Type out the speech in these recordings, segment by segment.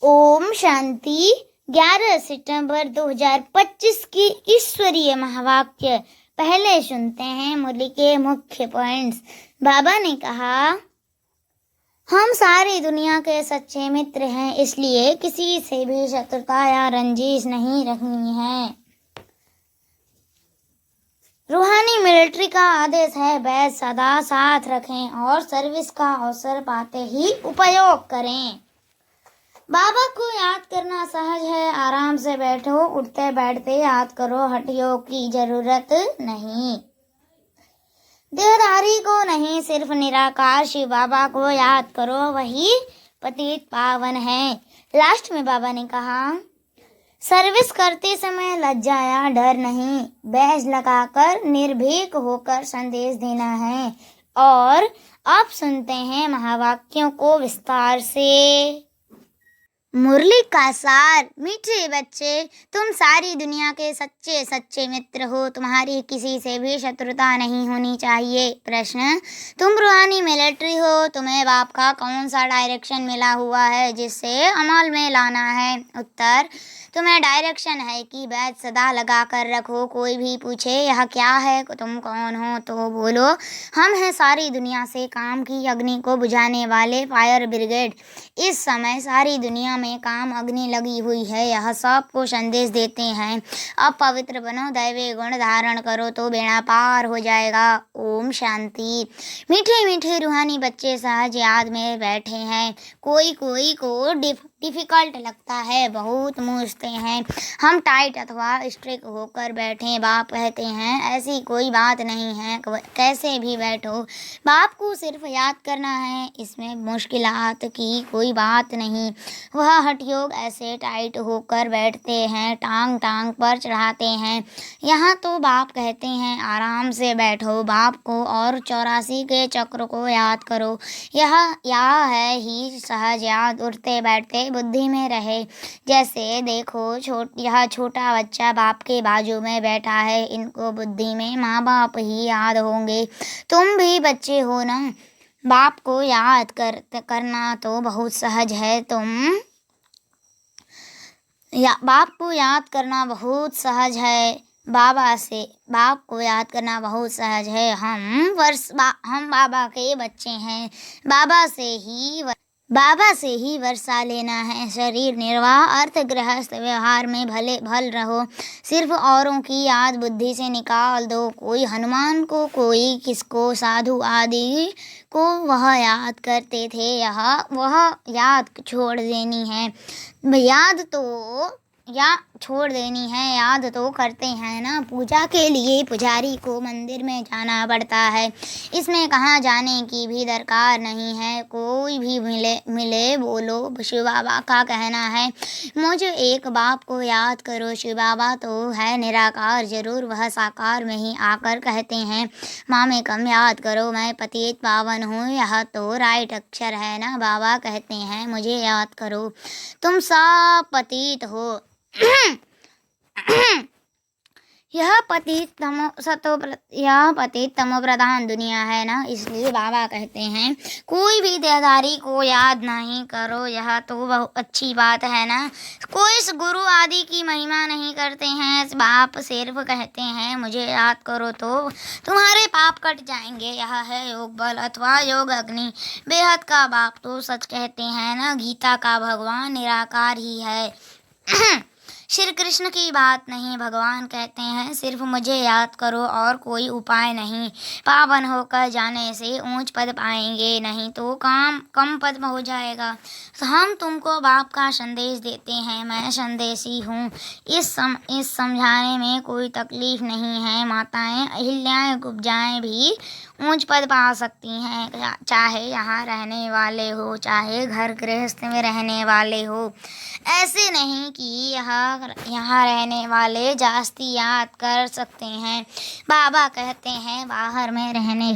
ओम शांति। 11 सितंबर 2025 की ईश्वरीय महावाक्य। पहले सुनते हैं मुरली के मुख्य पॉइंट्स। बाबा ने कहा, हम सारी दुनिया के सच्चे मित्र हैं, इसलिए किसी से भी शत्रुता या रंजिश नहीं रखनी है। रूहानी मिलिट्री का आदेश है, बैच सदा साथ रखें और सर्विस का अवसर पाते ही उपयोग करें। बाबा को याद करना सहज है, आराम से बैठो, उठते बैठते याद करो, हठयोग की जरूरत नहीं। देहधारी को नहीं, सिर्फ निराकार शिव बाबा को याद करो, वही पतित पावन है। लास्ट में बाबा ने कहा, सर्विस करते समय लज्जा या डर नहीं, बैज लगाकर निर्भीक होकर संदेश देना है। और अब सुनते हैं महावाक्यों को विस्तार से। मुरली का सार। मीठे बच्चे, तुम सारी दुनिया के सच्चे सच्चे मित्र हो, तुम्हारी किसी से भी शत्रुता नहीं होनी चाहिए। प्रश्न, तुम रूहानी मिलिट्री हो, तुम्हें बाप का कौन सा डायरेक्शन मिला हुआ है जिससे अमल में लाना है? उत्तर, तुम्हें डायरेक्शन है कि बैच सदा लगा कर रखो। कोई भी पूछे यह क्या है, तुम कौन हो, तो बोलो, हम हैं सारी दुनिया से काम की अग्नि को बुझाने वाले फायर ब्रिगेड। इस समय सारी दुनिया में काम अग्नि लगी हुई है, यह सबको संदेश देते हैं। अब पवित्र बनो, दैवी गुण धारण करो तो बेड़ा पार हो जाएगा। ओम शांति। मीठे मीठे रूहानी बच्चे सहज याद में बैठे हैं। कोई को डिफिकल्ट लगता है, बहुत मूझते हैं, हम टाइट अथवा स्ट्रिक्ट होकर बैठे। बाप कहते हैं, ऐसी कोई बात नहीं है, कैसे भी बैठो, बाप को सिर्फ याद करना है, इसमें मुश्किलात की कोई बात नहीं। वह हठयोग ऐसे टाइट होकर बैठते हैं, टांग टांग पर चढ़ाते हैं। यहाँ तो बाप कहते हैं, आराम से बैठो, बाप को और 84 के चक्र को याद करो। यह है ही सहज याद, उठते बैठते बुद्धि में रहे। जैसे देखो, यह छोटा बच्चा बाप के बाजू में बैठा है, इनको बुद्धि में माँ बाप ही याद होंगे। तुम भी बच्चे हो ना, बाप को याद करना तो बहुत सहज है। बाप को याद करना बहुत सहज है, बाप को याद करना बहुत सहज है। हम बाबा के बच्चे हैं, बाबा से ही वर्षा लेना है। शरीर निर्वाह, अर्थ गृहस्थ, व्यवहार में भल रहो। सिर्फ औरों की याद बुद्धि से निकाल दो। कोई हनुमान को, कोई किसको, साधु आदि को वह याद करते थे, वह याद छोड़ देनी है। याद तो करते हैं ना। पूजा के लिए पुजारी को मंदिर में जाना पड़ता है, इसमें कहाँ जाने की भी दरकार नहीं है। कोई भी मिले बोलो, शिव बाबा का कहना है, मुझे एक बाप को याद करो। शिव बाबा तो है निराकार, जरूर वह साकार में ही आकर कहते हैं, माँ में कम याद करो, मैं पतित पावन हूँ। यह तो राइट अक्षर है ना। बाबा कहते हैं, मुझे याद करो, तुम सब पतित हो। यह पतित तमो प्रधान दुनिया है ना, इसलिए बाबा कहते हैं, कोई भी देहधारी को याद नहीं करो। यह तो बहुत अच्छी बात है ना। कोई गुरु आदि की महिमा नहीं करते हैं, बाप सिर्फ कहते हैं, मुझे याद करो तो तुम्हारे पाप कट जाएंगे। यह है योग बल अथवा योग अग्नि। बेहद का बाप तो सच कहते हैं ना, गीता का भगवान निराकार ही है। श्री कृष्ण की बात नहीं, भगवान कहते हैं, सिर्फ मुझे याद करो और कोई उपाय नहीं। पावन होकर जाने से ऊंच पद पाएंगे, नहीं तो कम पद में हो जाएगा। हम तुमको बाप का संदेश देते हैं, मैं संदेशी हूँ। इस समझाने में कोई तकलीफ नहीं है। माताएं अहिल्याएं कुब्जाएं भी ऊंच पद पा सकती हैं, चाहे यहाँ रहने वाले हो, चाहे घर गृहस्थ में रहने वाले हो। ऐसे नहीं कि यहाँ रहने वाले जास्ती याद कर सकते हैं। बाबा कहते हैं, बाहर में रहने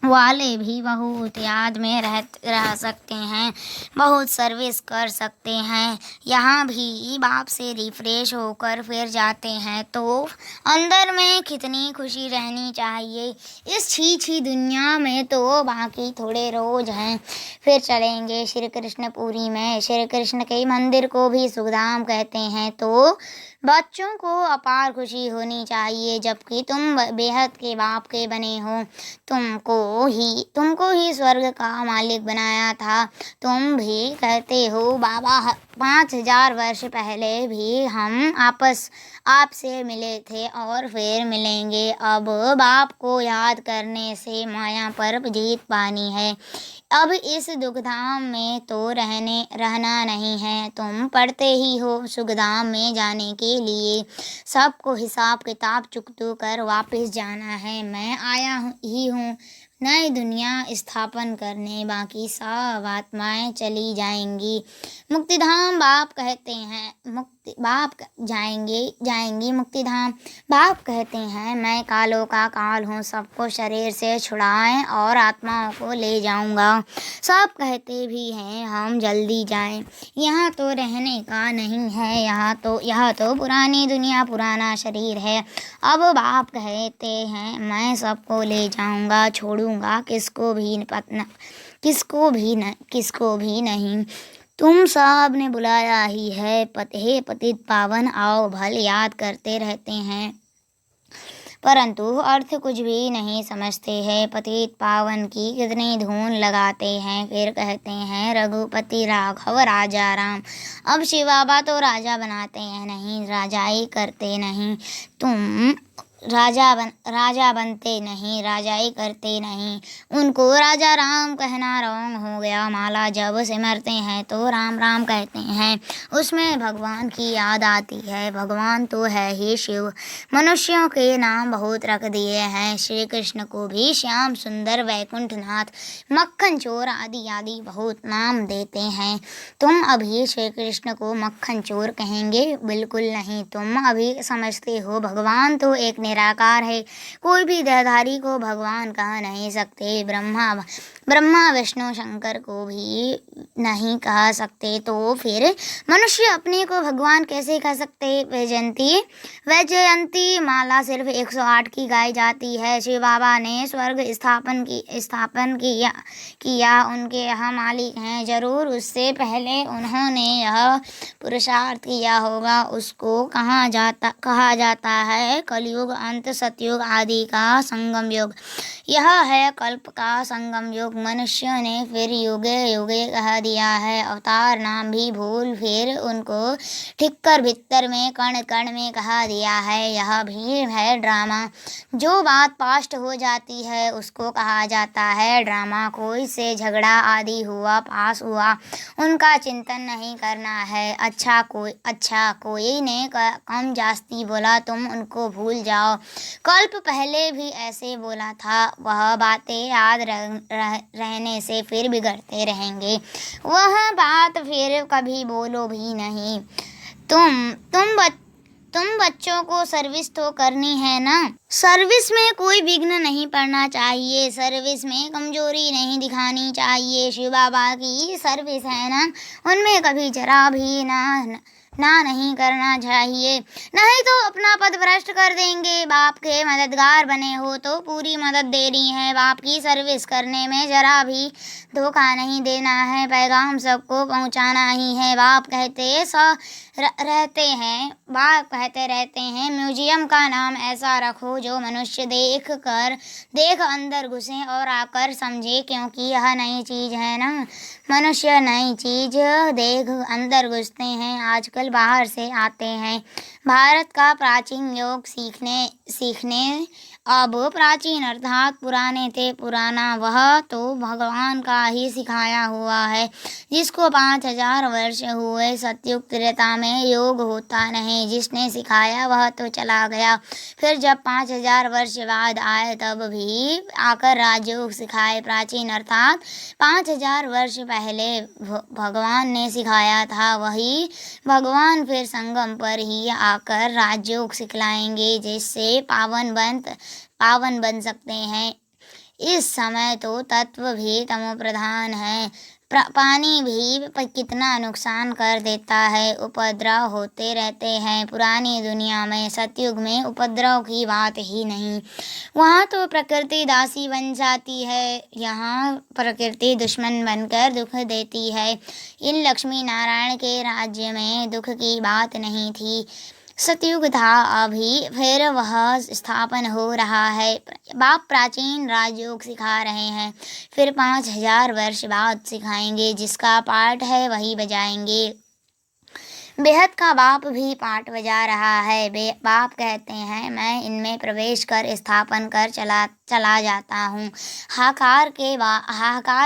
वाले भी बहुत याद में रह सकते हैं, बहुत सर्विस कर सकते हैं। यहाँ भी बाप से रिफ्रेश होकर फिर जाते हैं तो अंदर में कितनी खुशी रहनी चाहिए। इस छी दुनिया में तो बाकी थोड़े रोज हैं, फिर चलेंगे श्री कृष्णपुरी में। श्री कृष्ण के मंदिर को भी सुखधाम कहते हैं। तो बच्चों को अपार खुशी होनी चाहिए, जबकि तुम बेहद के बाप के बने हो। तुमको ही स्वर्ग का मालिक बनाया था। तुम भी कहते हो बाबा 5,000 वर्ष पहले भी हम आपसे मिले थे और फिर मिलेंगे। अब बाप को याद करने से माया पर जीत पानी है। अब इस दुखधाम में तो रहना नहीं है। तुम पढ़ते ही हो सुखधाम में जाने के लिए सबको हिसाब किताब चुकतो कर वापस जाना है। मैं आया ही हूँ नई दुनिया स्थापन करने, बाकी सब आत्माएं चली जाएंगी मुक्तिधाम। बाप कहते हैं जाएंगी मुक्तिधाम। बाप कहते हैं मैं कालों का काल हूँ, सबको शरीर से छुड़ाएं और आत्माओं को ले जाऊंगा। सब कहते भी हैं हम जल्दी जाएं, यहाँ तो रहने का नहीं है। यह तो पुरानी दुनिया, पुराना शरीर है। अब बाप कहते हैं मैं सबको ले जाऊंगा, छोड़ूंगा किसको भी नहीं। तुम सब ने बुलाया ही है। हे पतित पावन आओ, भल याद करते रहते हैं परंतु अर्थ कुछ भी नहीं समझते हैं। पतित पावन की कितनी धून लगाते हैं, फिर कहते हैं रघुपति राघव राजा राम। अब शिव बाबा तो राजा बनाते हैं नहीं, राजाई करते नहीं। तुम राजा बनते नहीं, राजाई करते नहीं। उनको राजा राम कहना रॉन्ग हो गया। माला जब सिमरते हैं तो राम राम कहते हैं, उसमें भगवान की याद आती है। भगवान तो है ही शिव। मनुष्यों के नाम बहुत रख दिए हैं। श्री कृष्ण को भी श्याम सुंदर, वैकुंठनाथ, मक्खन चोर आदि बहुत नाम देते हैं। तुम अभी श्री कृष्ण को मक्खन चोर कहेंगे? बिल्कुल नहीं। तुम अभी समझते हो भगवान तो एक निराकार है, कोई भी देहधारी को भगवान कह नहीं सकते। ब्रह्मा विष्णु शंकर को भी नहीं कह सकते, तो फिर मनुष्य अपने को भगवान कैसे कह सकते? वैजयंती माला सिर्फ 108 की गाई जाती है। शिव बाबा ने स्वर्ग स्थापन किया उनके यहाँ मालिक हैं जरूर, उससे पहले उन्होंने यह पुरुषार्थ किया होगा। उसको कहा जाता है कलयुग, अंत सतयुग आदि का संगम युग। यह है कल्प का संगम युग। मनुष्यों ने फिर युगे युगे कह दिया है। अवतार नाम भी भूल फिर उनको ठिक्कर भीतर में कण कण में कहा दिया है। यह भी है ड्रामा। जो बात पास्ट हो जाती है उसको कहा जाता है ड्रामा। कोई से झगड़ा आदि हुआ, पास हुआ, उनका चिंतन नहीं करना है। अच्छा कोई ने कम जास्ती बोला, तुम उनको भूल जाओ। कल्प पहले भी ऐसे बोला था। वह बातें याद रहने से फिर बिगड़ते रहेंगे। वह बात फिर कभी बोलो भी नहीं। तुम बच्चों को सर्विस तो करनी है ना। सर्विस में कोई विघ्न नहीं पड़ना चाहिए, सर्विस में कमजोरी नहीं दिखानी चाहिए। शिव बाबा की सर्विस है ना, उनमें कभी जरा भी ना नहीं करना चाहिए, नहीं तो अपना पद भ्रष्ट कर देंगे। बाप के मददगार बने हो तो पूरी मदद देनी है। बाप की सर्विस करने में जरा भी धोखा नहीं देना है, पैगाम सबको पहुंचाना ही है। बाप कहते रहते हैं म्यूजियम का नाम ऐसा रखो जो मनुष्य देख अंदर घुसे और आकर समझे, क्योंकि यह नई चीज है ना। मनुष्य नई चीज देख अंदर घुसते हैं, आजकल बाहर से आते हैं। भारत का प्राचीन योग सीखने अब प्राचीन अर्थात पुराने थे पुराना, वह तो भगवान का ही सिखाया हुआ है। जिसको 5,000 वर्ष हुए सतयुग त्रेता में योग होता नहीं, जिसने सिखाया वह तो चला गया। फिर जब 5,000 वर्ष बाद आए तब भी आकर राजयोग सिखाए। प्राचीन अर्थात 5,000 वर्ष पहले भगवान ने सिखाया था, वही भगवान फिर संगम पर ही आकर राजयोग सिखलाएंगे, जिससे पावन बन सकते हैं। इस समय तो तत्व भी तमो प्रधान है। पानी भी कितना नुकसान कर देता है। उपद्रव होते रहते हैं। पुरानी दुनिया में सतयुग में उपद्रव की बात ही नहीं। वहाँ तो प्रकृति दासी बन जाती है, यहाँ प्रकृति दुश्मन बनकर दुख देती है। इन लक्ष्मी नारायण के राज्य में दुख की बात नहीं थी। सतयुग था, अभी फिर वह स्थापन हो रहा है। बाप प्राचीन राजयोग सिखा रहे हैं, फिर 5000 वर्ष बाद सिखाएंगे। जिसका पाठ है वही बजाएंगे। बेहद का बाप भी पाठ बजा रहा है। बाप कहते हैं, मैं इनमें प्रवेश कर स्थापन कर चला जाता हूँ। हाहाकार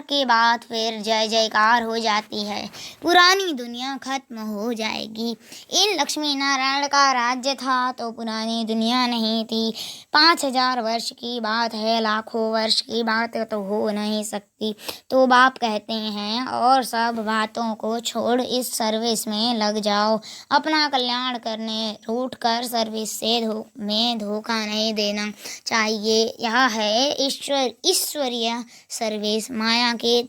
के बाद फिर जय जयकार हो जाती है। पुरानी दुनिया खत्म हो जाएगी। इन लक्ष्मी नारायण का राज्य था तो पुरानी दुनिया नहीं थी। 5000 वर्ष की बात है, लाखों वर्ष की बात तो हो नहीं सकती। तो बाप कहते हैं, और सब बातों को छोड़ इस सर्विस में लग जाओ। अपना कल्याण करने रूठ कर सर्विस से में धोखा नहीं देना चाहिए। यह है ईश्वरीय सर्विस। माया के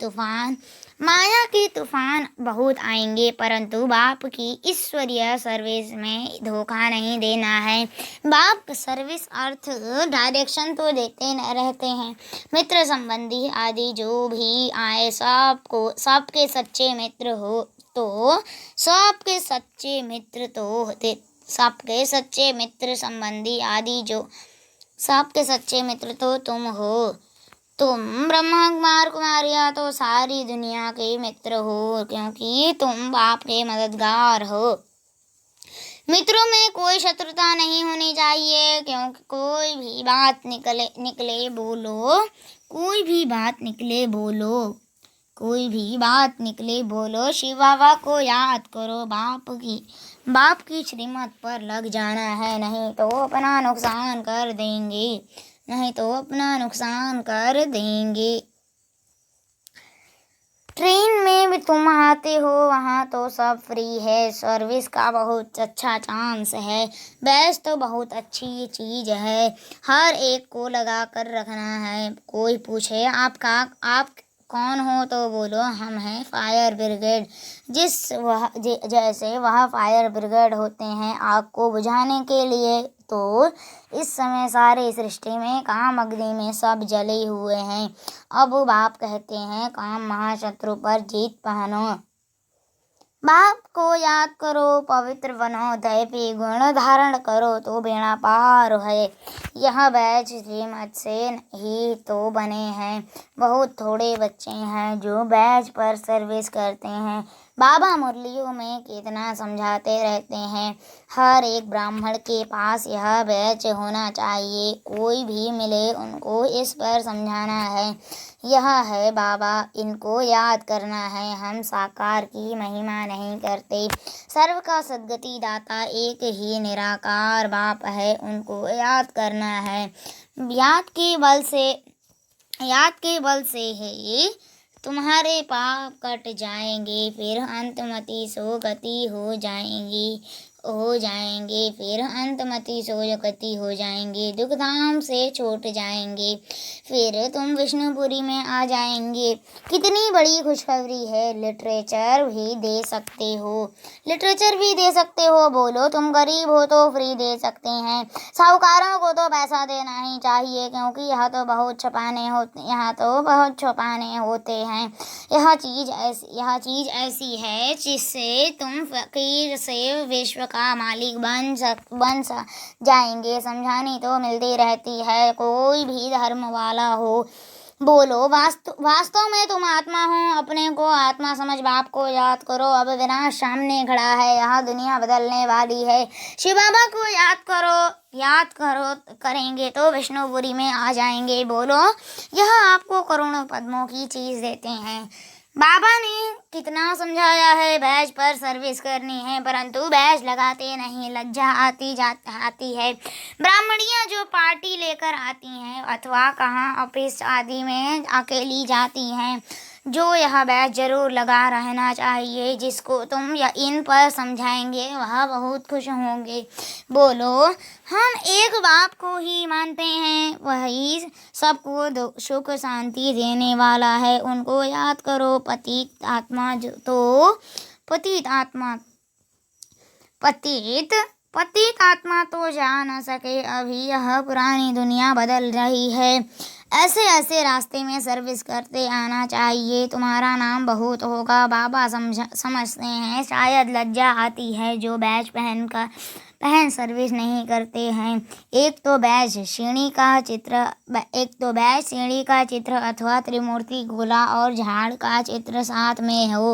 तूफान बहुत आएंगे, परंतु बाप की ईश्वरीय सर्विस में धोखा नहीं देना है। बाप सर्विस अर्थ डायरेक्शन तो देते न रहते हैं। मित्र संबंधी आदि जो भी आए सबके सच्चे मित्र संबंधी आदि जो सबके सच्चे मित्र तो तुम हो। तुम ब्रह्मा कुमार कुमारियाँ तो सारी दुनिया के मित्र हो, क्योंकि तुम बाप के मददगार हो। मित्रों में कोई शत्रुता नहीं होनी चाहिए, क्योंकि कोई भी बात निकले बोलो शिव बाबा को याद करो। बाप की श्रीमत पर लग जाना है, नहीं तो अपना नुकसान कर देंगे। ट्रेन में भी तुम आते हो, वहाँ तो सब फ्री है। सर्विस का बहुत अच्छा चांस है। बैच तो बहुत अच्छी चीज़ है, हर एक को लगा कर रखना है। कोई पूछे आप कौन हो तो बोलो हम हैं फायर ब्रिगेड। जैसे वह फायर ब्रिगेड होते हैं आग को बुझाने के लिए, तो इस समय सारी सृष्टि में काम अग्नि में सब जले हुए हैं। अब बाप कहते हैं, काम महाशत्रु पर जीत पहनो। बाप को याद करो, पवित्र बनो, दैवी गुण धारण करो तो बेड़ा पार है। यह बैच श्रीमत से ही तो बने हैं। बहुत थोड़े बच्चे हैं जो बैच पर सर्विस करते हैं। बाबा मुरलियों में कितना समझाते रहते हैं, हर एक ब्राह्मण के पास यह बैच होना चाहिए। कोई भी मिले उनको इस पर समझाना है। यह है बाबा, इनको याद करना है। हम साकार की महिमा नहीं करते। सर्व का सद्गति दाता एक ही निराकार बाप है, उनको याद करना है। याद के बल से ही तुम्हारे पाप कट जाएंगे, फिर अंतमति सो गति हो जाएंगे। दुख धाम से छूट जाएंगे, फिर तुम विष्णुपुरी में आ जाएंगे। कितनी बड़ी खुशखबरी है। लिटरेचर भी दे सकते हो। बोलो तुम गरीब हो तो फ्री दे सकते हैं। साहूकारों को तो पैसा देना ही चाहिए, क्योंकि यहाँ तो बहुत छुपाने होते हैं। यह चीज़ ऐसी है जिससे तुम फकीर से विश्व का मालिक बन जाएंगे। समझानी तो मिलती रहती है, कोई भी धर्म वाला हो। बोलो वास्तव में तुम आत्मा हो, अपने को आत्मा समझ बाप को याद करो। अब विनाश सामने खड़ा है, यहाँ दुनिया बदलने वाली है। शिव बाबा को याद करेंगे तो विष्णुपुरी में आ जाएंगे। बोलो यह आपको करोड़ों पद्मों की चीज़ देते हैं। बाबा ने कितना समझाया है, बैच पर सर्विस करनी है, परंतु बैच लगाते नहीं। लज्जा आती है। ब्राह्मणियाँ जो पार्टी लेकर आती हैं अथवा कहाँ ऑफिस आदि में अकेली जाती हैं, जो यह बैच जरूर लगा रहना चाहिए। जिसको तुम या इन पर समझाएंगे वह बहुत खुश होंगे। बोलो, हम एक बाप को ही मानते हैं, वही सबको सुख शांति देने वाला है। उनको याद करो। पतित आत्मा तो जा न सके। अभी यह पुरानी दुनिया बदल रही है। ऐसे ऐसे रास्ते में सर्विस करते आना चाहिए। तुम्हारा नाम बहुत होगा। बाबा समझते हैं शायद लज्जा आती है जो बैच पहन सर्विस नहीं करते हैं। एक तो बैच सीढ़ी का चित्र अथवा त्रिमूर्ति गोला और झाड़ का चित्र साथ में हो।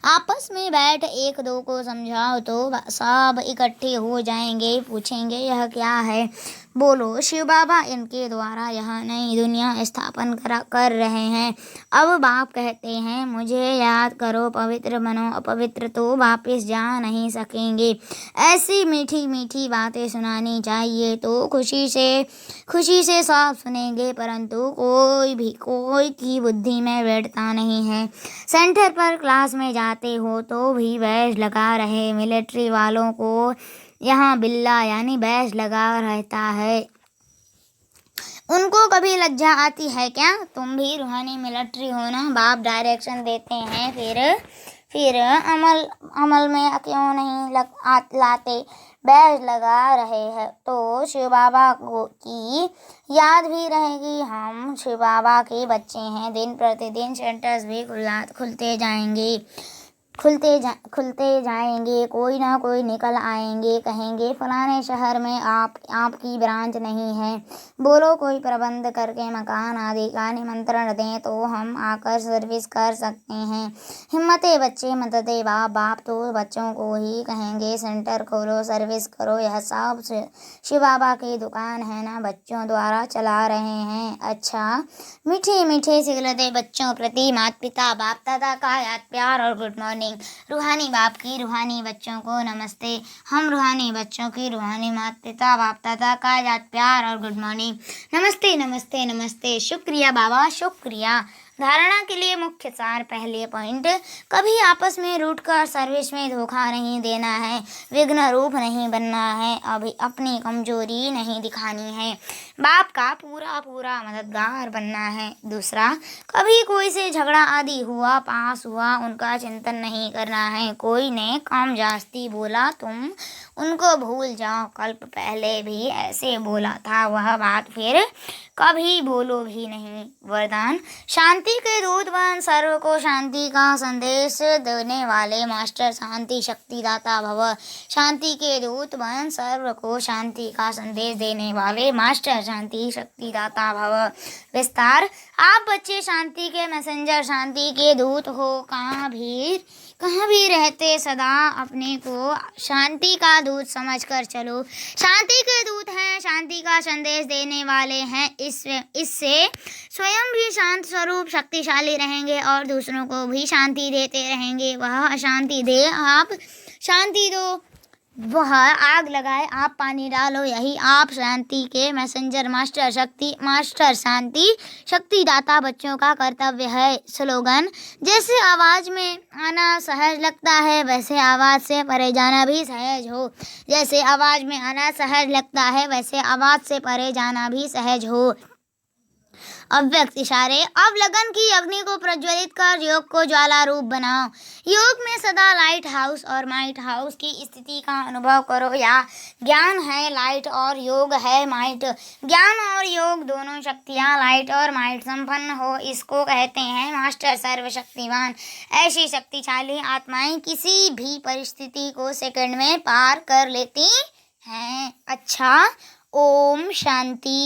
आपस में बैठ एक दो को समझाओ तो सब इकट्ठे हो जाएंगे। पूछेंगे यह क्या है। बोलो, शिव बाबा इनके द्वारा यह नई दुनिया स्थापन कर रहे हैं। अब बाप कहते हैं मुझे याद करो, पवित्र बनो, अपवित्र तो वापस जा नहीं सकेंगे। ऐसी मीठी मीठी बातें सुनानी चाहिए तो खुशी से सब सुनेंगे, परंतु कोई की बुद्धि में बैठता नहीं है। सेंटर पर क्लास में जाते हो तो भी बैच लगा रहे। मिलिट्री वालों को यहाँ बिल्ला यानी बैच लगा रहता है। उनको कभी लज्जा आती है क्या? तुम भी रूहानी मिलिट्री हो ना। बाप डायरेक्शन देते हैं, फिर अमल में क्यों नहीं लाते? बैच लगा रहे हैं तो शिव बाबा की याद भी रहेगी। हम शिव बाबा के बच्चे हैं। दिन प्रतिदिन सेंटर्स भी खुलते जाएंगे। कोई ना कोई निकल आएंगे, कहेंगे फलाने शहर में आपकी ब्रांच नहीं है। बोलो, कोई प्रबंध करके मकान आदि का निमंत्रण दें तो हम आकर सर्विस कर सकते हैं। हिम्मते बच्चे मददे बाप तो बच्चों को ही कहेंगे सेंटर खोलो, सर्विस करो। यह सब शिव बाबा की दुकान है ना, बच्चों द्वारा चला रहे हैं। अच्छा, मीठे सिगलते बच्चों प्रति माता पिता बाप दादा का याद प्यार और गुड मॉर्निंग। रूहानी बाप की रूहानी बच्चों को नमस्ते। हम रूहानी बच्चों की रूहानी माता पिता बाप दादा का याद प्यार और गुड मॉर्निंग। नमस्ते नमस्ते नमस्ते। शुक्रिया बाबा, शुक्रिया। धारणा के लिए मुख्य सार। पहले पॉइंट, कभी आपस में रूठकर सर्विस में धोखा नहीं देना है, विघ्न रूप नहीं बनना है, अभी अपनी कमजोरी नहीं दिखानी है, बाप का पूरा मददगार बनना है। दूसरा, कभी कोई से झगड़ा आदि हुआ, पास हुआ, उनका चिंतन नहीं करना है। कोई ने काम जास्ती बोला, तुम उनको भूल जाओ। कल्प पहले भी ऐसे बोला था, वह बात फिर कभी बोलो भी नहीं। वरदान, शांति के दूत बन, सर्व को शांति का संदेश देने वाले मास्टर शांति शक्तिदाता भव। शांति के दूत बन, सर्व को शांति का संदेश देने वाले मास्टर शांति शक्तिदाता भव। विस्तार, आप बच्चे शांति के मैसेंजर, शांति के दूत हो। कहाँ भी रहते सदा अपने को शांति का दूत समझकर चलो। शांति के दूत हैं, शांति का संदेश देने वाले हैं। इससे स्वयं भी शांत स्वरूप शक्तिशाली रहेंगे और दूसरों को भी शांति देते रहेंगे। वह अशांति दे, आप शांति दो। वह आग लगाए, आप पानी डालो। यही आप शांति के मैसेंजर मास्टर शांति शक्तिदाता बच्चों का कर्तव्य है। स्लोगन, जैसे आवाज में आना सहज लगता है वैसे आवाज से परे जाना भी सहज हो। जैसे आवाज में आना सहज लगता है वैसे आवाज से परे जाना भी सहज हो। अव्यक्त इशारे, अब लगन की अग्नि को प्रज्वलित कर योग को ज्वाला रूप बनाओ। योग में सदा लाइट हाउस और माइट हाउस की स्थिति का अनुभव करो। या ज्ञान है लाइट और योग है माइट। ज्ञान और योग दोनों शक्तियाँ लाइट और माइट संपन्न हो, इसको कहते हैं मास्टर सर्वशक्तिवान। ऐसी शक्तिशाली आत्माएं किसी भी परिस्थिति को सेकंड में पार कर लेती हैं। अच्छा, ओम शांति।